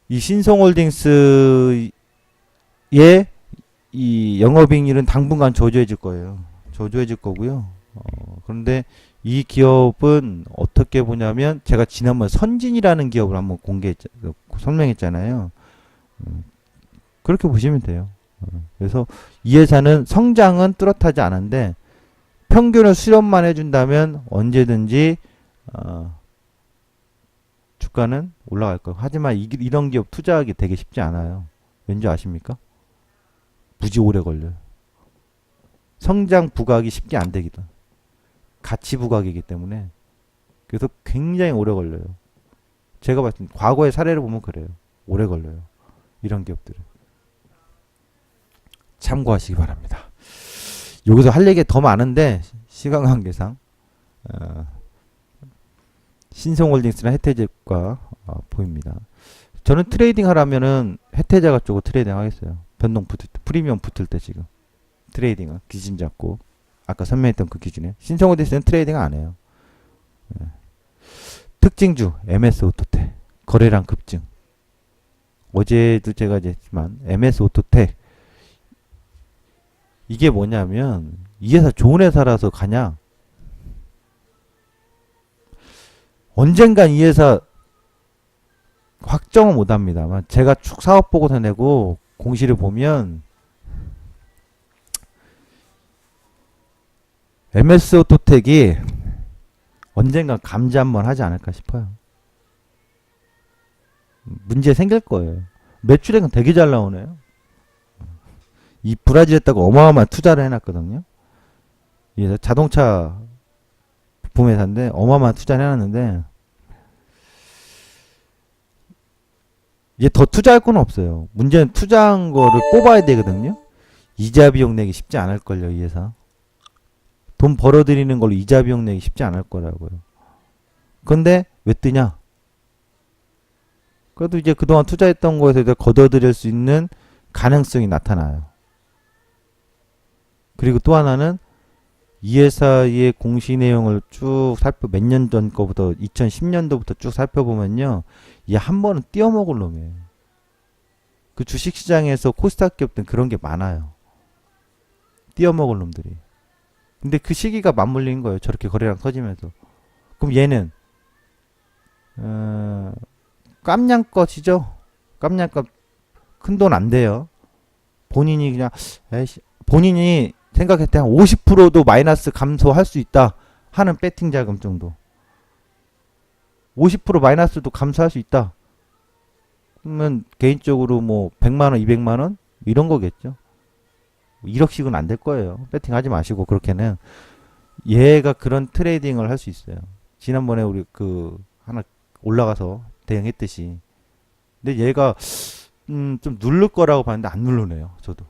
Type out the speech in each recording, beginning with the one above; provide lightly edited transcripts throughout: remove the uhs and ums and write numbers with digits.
이 신성홀딩스의 이 영업이익률은 당분간 저조해질 거예요. 저조해질 거고요. 그런데 이 기업은 어떻게 보냐면 제가 지난번 선진이라는 기업을 한번 설명했잖아요. 그렇게 보시면 돼요. 그래서 이 회사는 성장은 뚜렷하지 않은데 평균을 수렴만 해준다면 언제든지 주가는 올라갈 거예요. 하지만 이런 기업 투자하기 되게 쉽지 않아요. 왠지 아십니까? 무지 오래 걸려요. 성장 부각이 쉽게 안 되기도. 가치 부각이기 때문에. 그래서 굉장히 오래 걸려요. 제가 봤을 때 과거의 사례를 보면 그래요. 오래 걸려요. 이런 기업들은. 참고하시기 바랍니다. 여기서 할 얘기가 더 많은데 시간 관계상 신성홀딩스나 혜태제가 보입니다. 저는 트레이딩 하라면은 혜태제가 쪽으로 트레이딩 하겠어요. 변동 붙을 때, 프리미엄 붙을 때 지금 트레이딩은 기준 잡고 아까 설명했던 그 기준에 신성홀딩스는 트레이딩 안 해요. 특징주 MS 오토텍 거래량 급증. 어제도 제가 했지만 MS 오토텍 이게 뭐냐면 이 회사 좋은 회사라서 가냐? 언젠간 이 회사 확정은 못합니다만 제가 쭉 사업보고서 내고 공시를 보면 MS 오토텍이 언젠간 감지 한번 하지 않을까 싶어요. 문제 생길 거예요. 매출액은 되게 잘 나오네요. 이 브라질에다가 어마어마한 투자를 해놨거든요. 이 자동차 부품 회사인데 어마어마한 투자를 해놨는데 이제 더 투자할 건 없어요. 문제는 투자한 거를 뽑아야 되거든요. 이자 비용 내기 쉽지 않을걸요, 이 회사. 돈 벌어들이는 걸로 이자 비용 내기 쉽지 않을 거라고요. 근데 왜 뜨냐? 그래도 이제 그동안 투자했던 거에서 이제 걷어들일 수 있는 가능성이 나타나요. 그리고 또 하나는 이 회사의 공시 내용을 쭉 몇 년 전 거부터 2010년도부터 쭉 살펴보면요. 이 한 번은 띄어먹을 놈이에요. 그 주식시장에서 코스닥 기업들은 그런 게 많아요. 띄어먹을 놈들이. 근데 그 시기가 맞물린 거예요. 저렇게 거래량 터지면서. 그럼 얘는 깜냥것이죠. 깜냥것 큰 돈 안 돼요. 본인이 그냥 본인이 생각했을 때 한 50%도 마이너스 감소할 수 있다 하는 배팅 자금 정도. 50% 마이너스도 감소할 수 있다. 그러면 개인적으로 뭐 100만원, 200만원 이런 거겠죠. 1억씩은 안 될 거예요. 배팅 하지 마시고 그렇게는. 얘가 그런 트레이딩을 할 수 있어요. 지난번에 우리 그 하나 올라가서 대응했듯이. 근데 얘가 좀 누를 거라고 봤는데 안 누르네요. 저도.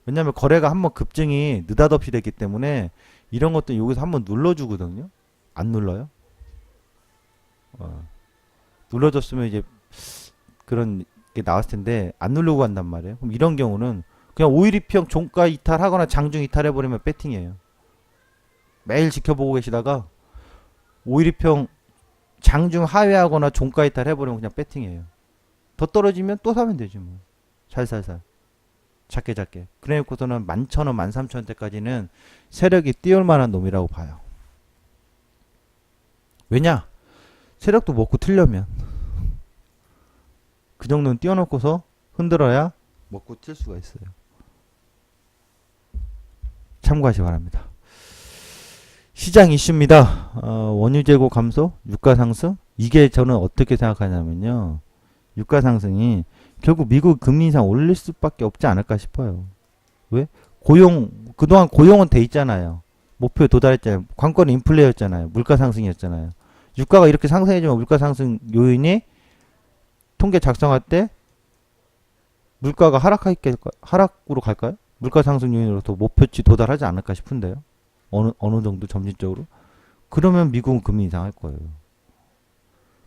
왜냐면 거래가 한번 급증이 느닷없이 됐기 때문에 이런 것도 여기서 한번 눌러주거든요. 안 눌러요? 눌러줬으면 이제 그런 게 나왔을 텐데 안 누르고 간단 말이에요. 그럼 이런 경우는 그냥 5일2평 종가 이탈하거나 장중 이탈해버리면 배팅이에요. 매일 지켜보고 계시다가 5일2평 장중 하회하거나 종가 이탈해버리면 그냥 배팅이에요. 더 떨어지면 또 사면 되지 뭐. 살살살. 작게. 그래놓고서는 11,000원, 13,000원대까지는 세력이 띄울 만한 놈이라고 봐요. 왜냐? 세력도 먹고 틀려면. 그 정도는 띄워놓고서 흔들어야 먹고 튈 수가 있어요. 참고하시기 바랍니다. 시장 이슈입니다. 원유 재고 감소, 유가 상승. 이게 저는 어떻게 생각하냐면요. 유가 상승이 결국 미국 금리 인상 올릴 수밖에 없지 않을까 싶어요. 왜? 그동안 고용은 돼 있잖아요. 목표에 도달했잖아요. 관건은 인플레였잖아요. 물가 상승이었잖아요. 유가가 이렇게 상승해지면 물가 상승 요인이 통계 작성할 때 물가가 하락으로 갈까요? 물가 상승 요인으로서 목표치 도달하지 않을까 싶은데요. 어느 정도 점진적으로. 그러면 미국은 금리 인상할 거예요.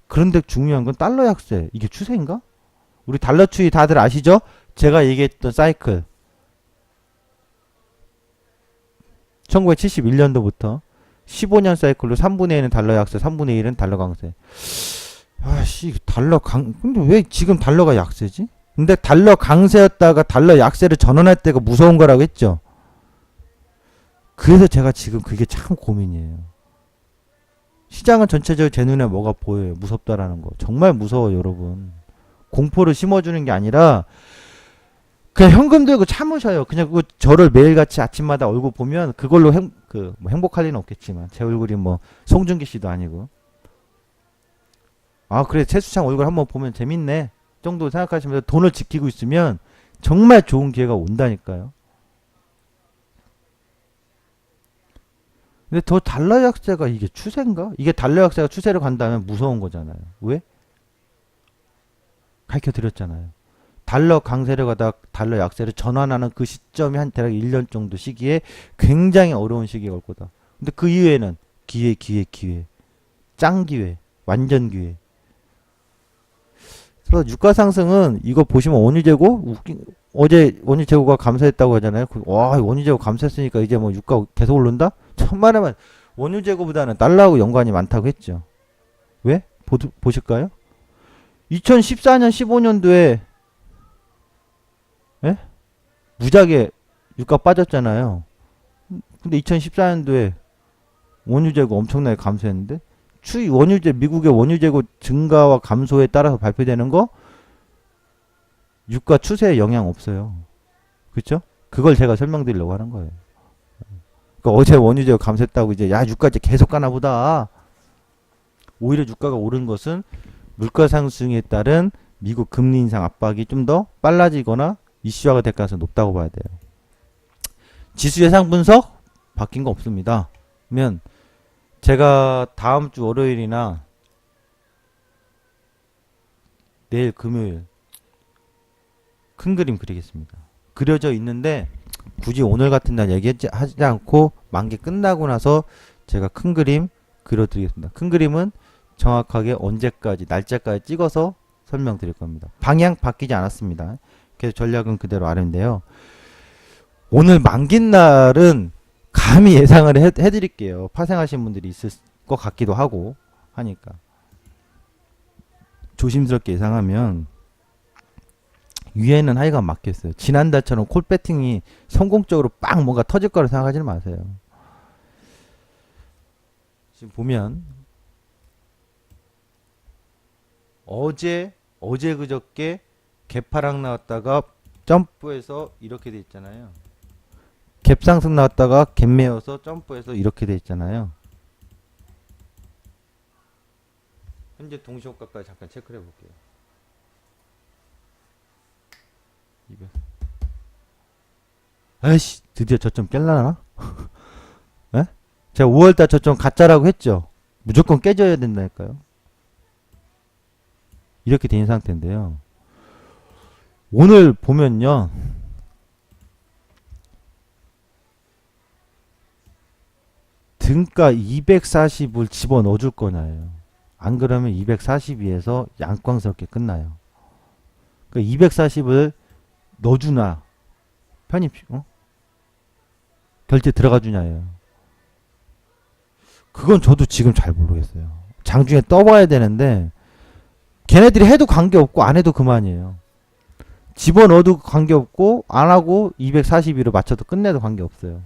그런데 중요한 건 달러 약세. 이게 추세인가? 우리 달러 추이 다들 아시죠? 제가 얘기했던 사이클. 1971년도부터 15년 사이클로 3분의 1은 달러 약세, 3분의 1은 달러 강세. 아씨, 근데 왜 지금 달러가 약세지? 근데 달러 강세였다가 달러 약세를 전환할 때가 무서운 거라고 했죠. 그래서 제가 지금 그게 참 고민이에요. 시장은 전체적으로 제 눈에 뭐가 보여요. 무섭다라는 거. 정말 무서워요, 여러분. 공포를 심어주는 게 아니라 그냥 현금 들고 참으셔요. 그냥 그 저를 매일같이 아침마다 얼굴 보면 그걸로 행복할 리는 없겠지만 제 얼굴이 뭐 송중기 씨도 아니고 아 그래 최수창 얼굴 한번 보면 재밌네 정도 생각하시면서 돈을 지키고 있으면 정말 좋은 기회가 온다니까요. 근데 더 달러 약세가 이게 추세인가? 이게 달러 약세가 추세로 간다면 무서운 거잖아요. 왜? 가르쳐드렸잖아요. 달러 강세를 가다 달러 약세를 전환하는 그 시점이 한 대략 1년 정도 시기에 굉장히 어려운 시기가 올 거다. 근데 그 이후에는 기회. 짱 기회. 완전 기회. 그래서 유가 상승은 이거 보시면 원유 재고 어제 원유 재고가 감소했다고 하잖아요. 와 원유 재고 감소했으니까 이제 뭐 유가 계속 오른다? 천만에만 원유 재고보다는 달러하고 연관이 많다고 했죠. 왜? 보실까요? 2014년 15년도에 예? 무지하게 유가 빠졌잖아요. 근데 2014년도에 원유 재고 엄청나게 감소했는데 미국의 원유 재고 증가와 감소에 따라서 발표되는 거 유가 추세에 영향 없어요. 그렇죠? 그걸 제가 설명드리려고 하는 거예요. 그러니까 어제 원유 재고 감소했다고 이제 야 유가 이제 계속 가나 보다. 오히려 유가가 오른 것은 물가 상승에 따른 미국 금리 인상 압박이 좀 더 빨라지거나 이슈화가 될 가능성이 높다고 봐야 돼요. 지수 예상 분석 바뀐 거 없습니다. 그러면 제가 다음 주 월요일이나 내일 금요일 큰 그림 그리겠습니다. 그려져 있는데 굳이 오늘 같은 날 얘기하지 않고 만기 끝나고 나서 제가 큰 그림 그려드리겠습니다. 큰 그림은 정확하게 언제까지 날짜까지 찍어서 설명드릴 겁니다. 방향 바뀌지 않았습니다. 그래서 전략은 그대로 아는데요. 오늘 만기 날은 감히 예상을 해드릴게요. 파생하신 분들이 있을 것 같기도 하고 하니까 조심스럽게 예상하면 위에는 하이가 막혔어요. 지난달처럼 콜배팅이 성공적으로 빵 뭔가 터질 거라 생각하지는 마세요. 지금 보면 어제 그저께 갭하락 나왔다가 점프해서 이렇게 돼 있잖아요. 갭 상승 나왔다가 갭 매어서 점프해서 이렇게 돼 있잖아요. 현재 동시호가까지 잠깐 체크를 해볼게요. 200. 아이씨 드디어 저점 깰라나? 에? 제가 5월달 저점 가짜라고 했죠. 무조건 깨져야 된다니까요. 이렇게 된 상태인데요. 오늘 보면요. 등가 240을 집어넣어 줄 거냐예요. 안 그러면 242에서 양광스럽게 끝나요. 그러니까 240을 넣어주나 편입 결제 들어가 주냐예요. 그건 저도 지금 잘 모르겠어요. 장중에 떠봐야 되는데 걔네들이 해도 관계없고 안 해도 그만이에요. 집어넣어도 관계없고 안 하고 242로 맞춰도 끝내도 관계없어요.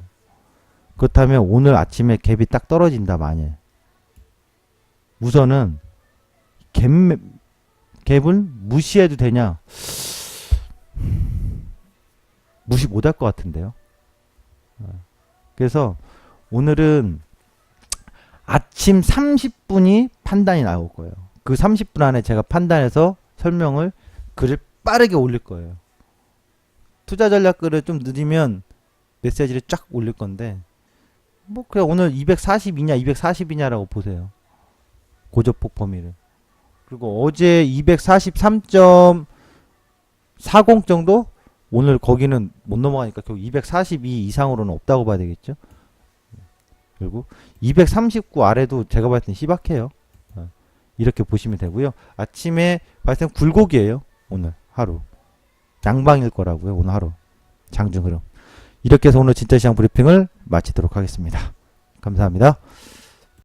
그렇다면 오늘 아침에 갭이 딱 떨어진다 만일 우선은 갭을 무시해도 되냐? 무시 못할 것 같은데요. 그래서 오늘은 아침 30분이 판단이 나올 거예요. 그 30분 안에 제가 판단해서 설명을 글을 빠르게 올릴 거예요. 투자 전략 글을 좀 늦으면 메시지를 쫙 올릴 건데 뭐 그냥 오늘 240이냐 240이냐라고 보세요. 고저폭 범위를. 그리고 어제 243.40 정도? 오늘 거기는 못 넘어가니까 결국 242 이상으로는 없다고 봐야 되겠죠. 그리고 239 아래도 제가 봤을 땐 희박해요. 이렇게 보시면 되고요. 아침에 봤을 땐 굴곡이에요. 오늘 하루. 양방일 거라고요. 오늘 하루. 장중 흐름. 이렇게 해서 오늘 진짜 시장 브리핑을 마치도록 하겠습니다. 감사합니다.